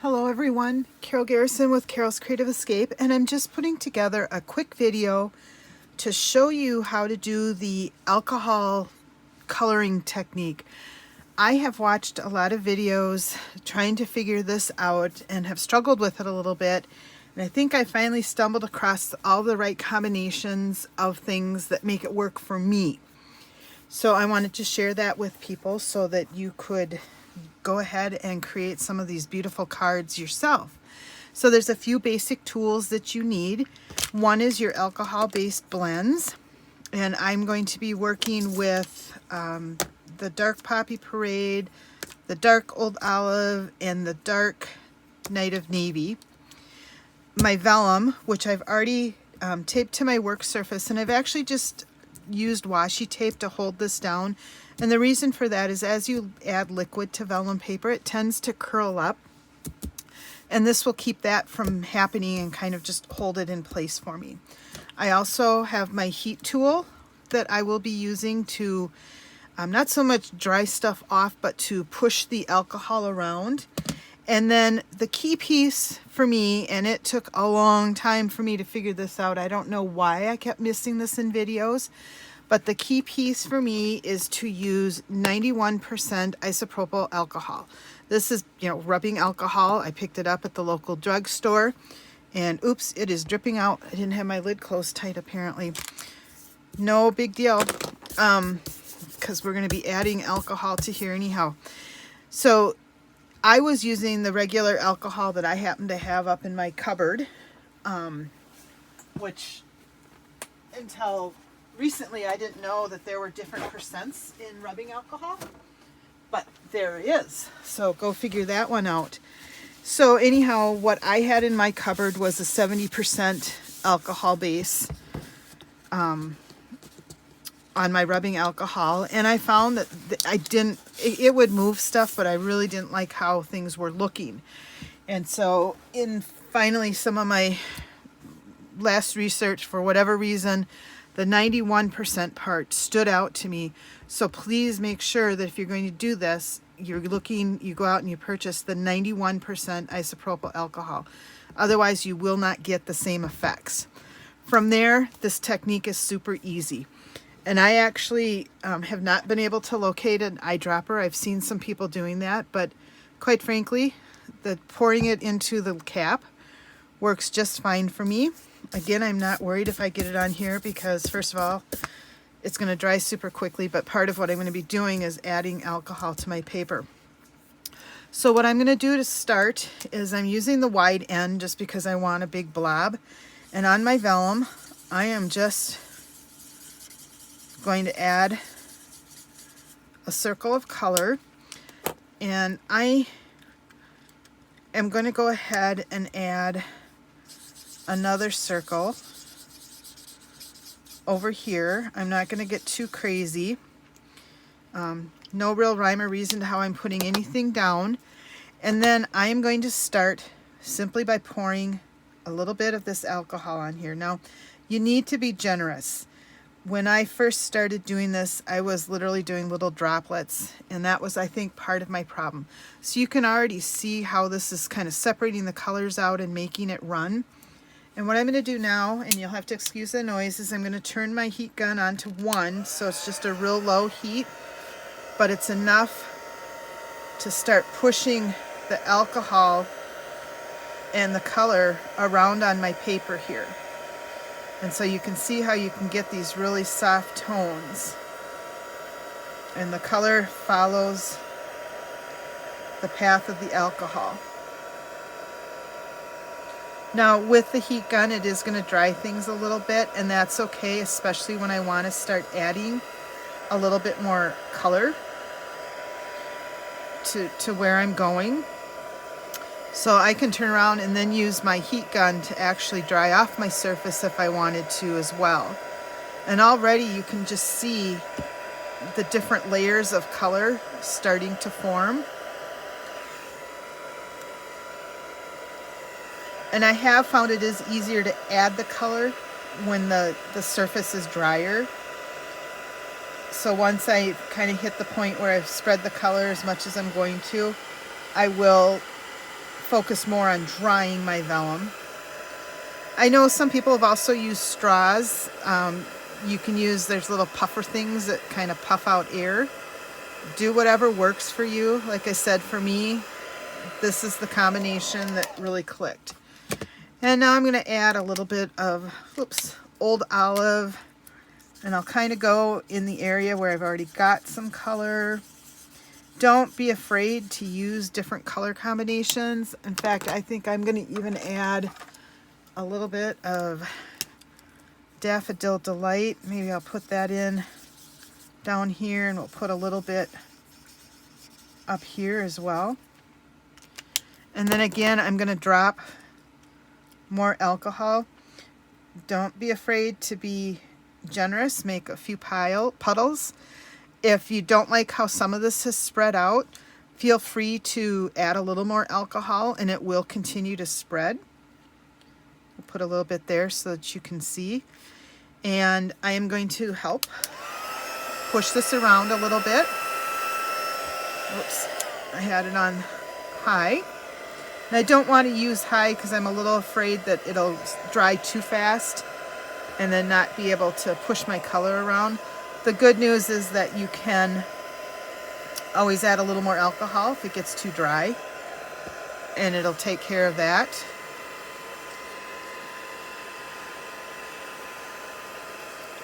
Hello everyone, Carol Garrison with Carol's Creative Escape, and I'm just putting together a quick video to show you how to do the alcohol coloring technique. I have watched a lot of videos trying to figure this out and have struggled with it a little bit, and I think I finally stumbled across all the right combinations of things that make it work for me. So I wanted to share that with people so that you could go ahead and create some of these beautiful cards yourself. So there's a few basic tools that you need. One is your alcohol-based blends, and I'm going to be working with the Dark Poppy Parade, the Dark Old Olive, and the Dark Night of Navy. My vellum, which I've already taped to my work surface, and I've actually just used washi tape to hold this down. And the reason for that is as you add liquid to vellum paper, it tends to curl up. And this will keep that from happening and kind of just hold it in place for me. I also have my heat tool that I will be using to not so much dry stuff off, but to push the alcohol around. And then the key piece for me, and it took a long time for me to figure this out. I don't know why I kept missing this in videos, but the key piece for me is to use 91% isopropyl alcohol. This is, rubbing alcohol. I picked it up at the local drugstore, and oops, it is dripping out. I didn't have my lid closed tight apparently. No big deal, because we're going to be adding alcohol to here anyhow. So I was using the regular alcohol that I happen to have up in my cupboard, which until recently I didn't know that there were different percents in rubbing alcohol, but there is. So go figure that one out. So anyhow, what I had in my cupboard was a 70% alcohol base on my rubbing alcohol, and I found that it would move stuff, but I really didn't like how things were looking. And so in finally some of my last research, for whatever reason, the 91% part stood out to me. So please make sure that if you're going to do this, you go out and you purchase the 91% isopropyl alcohol. Otherwise, you will not get the same effects. From there, this technique is super easy. And I actually have not been able to locate an eyedropper. I've seen some people doing that, but quite frankly, pouring it into the cap works just fine for me. Again, I'm not worried if I get it on here because, first of all, it's going to dry super quickly, but part of what I'm going to be doing is adding alcohol to my paper. So what I'm going to do to start is I'm using the wide end just because I want a big blob. And on my vellum, I am just going to add a circle of color, and I am going to go ahead and add another circle over here. I'm not going to get too crazy. No real rhyme or reason to how I'm putting anything down. And then I am going to start simply by pouring a little bit of this alcohol on here. Now, you need to be generous. When I first started doing this, I was literally doing little droplets, and that was, I think, part of my problem. So you can already see how this is kind of separating the colors out and making it run. And what I'm going to do now, and you'll have to excuse the noise, is I'm going to turn my heat gun on to 1, so it's just a real low heat, but it's enough to start pushing the alcohol and the color around on my paper here. And so you can see how you can get these really soft tones. And the color follows the path of the alcohol. Now with the heat gun, it is going to dry things a little bit, and that's okay, especially when I want to start adding a little bit more color to where I'm going. So I can turn around and then use my heat gun to actually dry off my surface if I wanted to as well. And already you can just see the different layers of color starting to form. And I have found it is easier to add the color when the surface is drier. So once I kind of hit the point where I've spread the color as much as I'm going to, I will focus more on drying my vellum. I know some people have also used straws. You can use, there's little puffer things that kind of puff out air. Do whatever works for you. Like I said, for me, this is the combination that really clicked. And now I'm going to add a little bit of, Old Olive. And I'll kind of go in the area where I've already got some color. Don't be afraid to use different color combinations. In fact, I think I'm going to even add a little bit of Daffodil Delight. Maybe I'll put that in down here, and we'll put a little bit up here as well. And then again, I'm going to drop more alcohol. Don't be afraid to be generous. Make a few puddles. If you don't like how some of this has spread out, feel free to add a little more alcohol and it will continue to spread. We'll put a little bit there so that you can see. And I am going to help push this around a little bit. Whoops, I had it on high. And I don't want to use high because I'm a little afraid that it'll dry too fast and then not be able to push my color around. The good news is that you can always add a little more alcohol if it gets too dry, and it'll take care of that.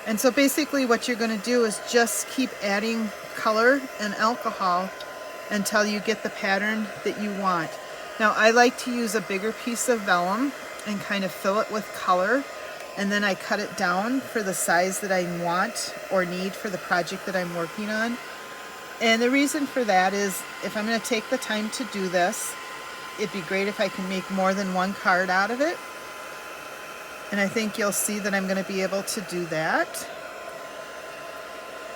And so basically what you're going to do is just keep adding color and alcohol until you get the pattern that you want. Now I like to use a bigger piece of vellum and kind of fill it with color, and then I cut it down for the size that I want or need for the project that I'm working on. And the reason for that is if I'm going to take the time to do this, it'd be great if I can make more than one card out of it. And I think you'll see that I'm going to be able to do that.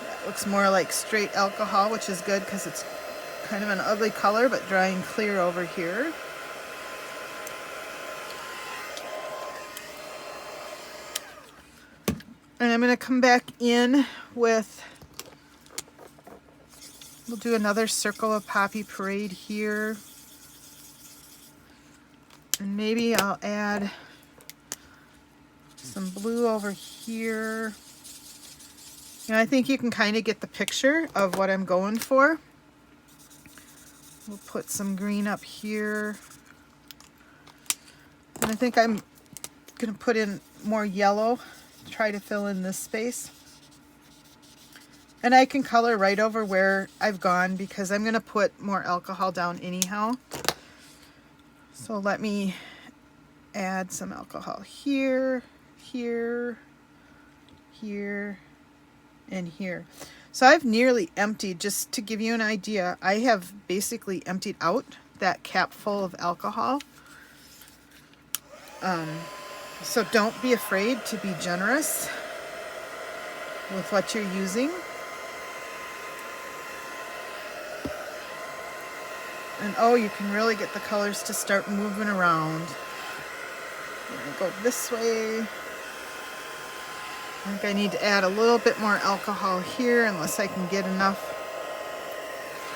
That looks more like straight alcohol, which is good because it's kind of an ugly color, but drying clear over here. And I'm going to come back in with, we'll do another circle of Poppy Parade here. And maybe I'll add some blue over here. And I think you can kind of get the picture of what I'm going for. We'll put some green up here. And I think I'm going to put in more yellow. Try to fill in this space. And I can color right over where I've gone because I'm going to put more alcohol down anyhow. So let me add some alcohol here, here, here, and here. So I've nearly emptied, just to give you an idea, I have basically emptied out that cap full of alcohol. So don't be afraid to be generous with what you're using. And oh, you can really get the colors to start moving around. I'm gonna go this way. I think I need to add a little bit more alcohol here unless I can get enough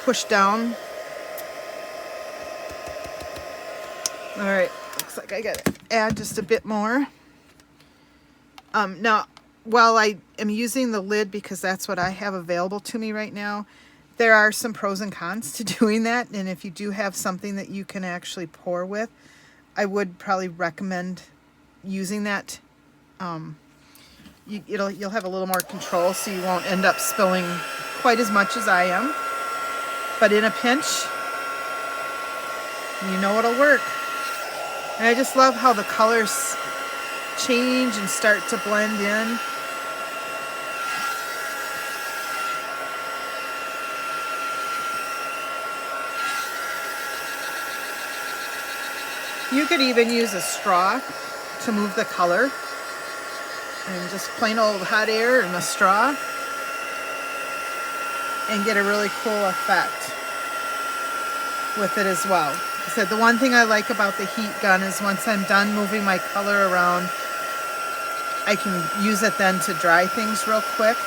push down. All right, looks like I gotta add just a bit more. Now, while I am using the lid because that's what I have available to me right now, there are some pros and cons to doing that. And if you do have something that you can actually pour with, I would probably recommend using that. You'll have a little more control, so you won't end up spilling quite as much as I am. But in a pinch, you know it'll work. And I just love how the colors change and start to blend in. You could even use a straw to move the color. And just plain old hot air and a straw. And get a really cool effect with it as well. Like I said, the one thing I like about the heat gun is once I'm done moving my color around, I can use it then to dry things real quick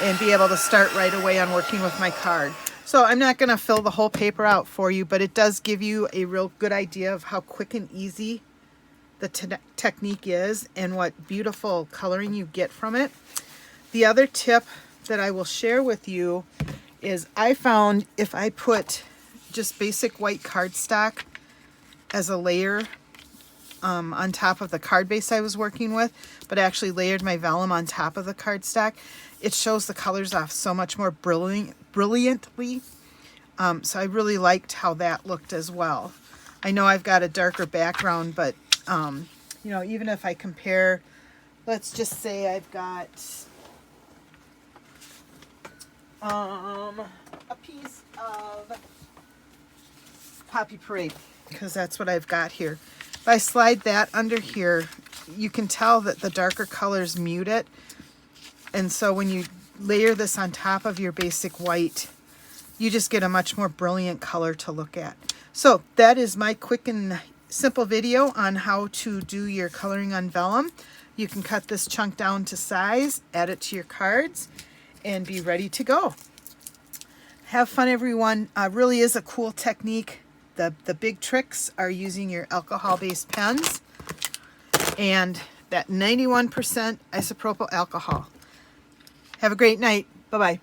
and be able to start right away on working with my card. So I'm not going to fill the whole paper out for you, but it does give you a real good idea of how quick and easy the technique is and what beautiful coloring you get from it. The other tip that I will share with you is I found if I put just basic white cardstock as a layer on top of the card base I was working with, but I actually layered my vellum on top of the cardstock, it shows the colors off so much more brilliantly. So I really liked how that looked as well. I know I've got a darker background, but you know, even if I compare, let's just say I've got a piece of Poppy Parade, because that's what I've got here. If I slide that under here, you can tell that the darker colors mute it. And so when you layer this on top of your basic white, you just get a much more brilliant color to look at. So that is my quick and simple video on how to do your coloring on vellum. You can cut this chunk down to size, add it to your cards, and be ready to go. Have fun, everyone. Really is a cool technique. The big tricks are using your alcohol-based pens and that 91% isopropyl alcohol. Have a great night. Bye-bye.